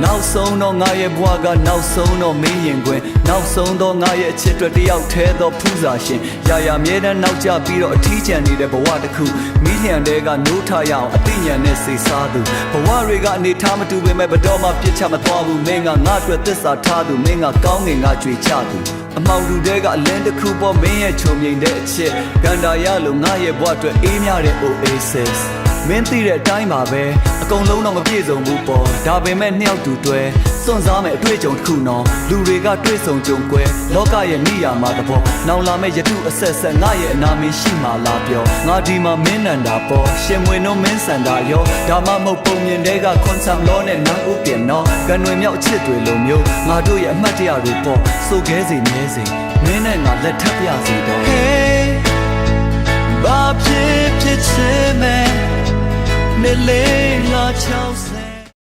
နောက်ဆုံးတော့ငါရဲ့ဘဝကနောက်ဆုံးတော့မင်းရင်ခွင်နောက်ဆုံးတော့ငါရဲ့အချစ်တွေတယောက်ထဲသောဖူးစာရှင်ရာရာမြဲတမ်းနောက်ကျပြီးတော့အထီးကျန်နေတဲ့ဘဝတစ်ခုမိလျံတဲကနိုးထရအောင်အသိဉာဏ်နဲ့စေစားသူဘဝတွေကအနေထားမတူပေမဲ့ဘတော်မှပြစ်ချမသွားဘူးမင်းကငါအတွက်သစ္စာထားသူမင်းကကောင်းငင်ကကြွေချသူအမောင်လူတဲကအလင်းတစ်ခုပေါ်မင်းရဲ့ချုံမြိန်တဲ့အချစ်ကန်တာရလို့ငါရဲ့ဘဝအတွက်အေးမြတဲ့ Oasisမင်းသိတဲ့အတိုင်းပါပဲအကုန်လုံးတော့မပြည့်စုံဘူးပေါ့ဒါပေမဲ့နှစ်ယောက်တူတွဲစွန့်စားမဲ့အတွေ့အကြုံတစ်ခုနော်လူတွေကတွေ့ဆုံကြုံကွဲလောကရဲ့နိယာမှာတဘောနောင်လာမဲ့ယတုအဆက်ဆက်ငါရဲ့အနာမင်းရှိမှလားပြောငါဒီမှာမင်းနန္တာပေါ့ရှင်မွေနှုံးမင်းစန္ဒာရောဒါမှမဟုတ်ပုံမြင်တဲ့ကခွန်ဆမ်လောနဲ့နန်းဦးပြင်နော်ကန်ွယ်မြောက်အချစ်တွေလိုမျိုးငါတို့ရဲ့အမှတ်တရတွေပေါ့စိုးခဲစီနေစီမင်းနဲ့ငါလက်ထပ်ပြစီတော့ Hey ဘာဖြစ်ဖြစ်ချင်မဲ့နေလေငါချောင်း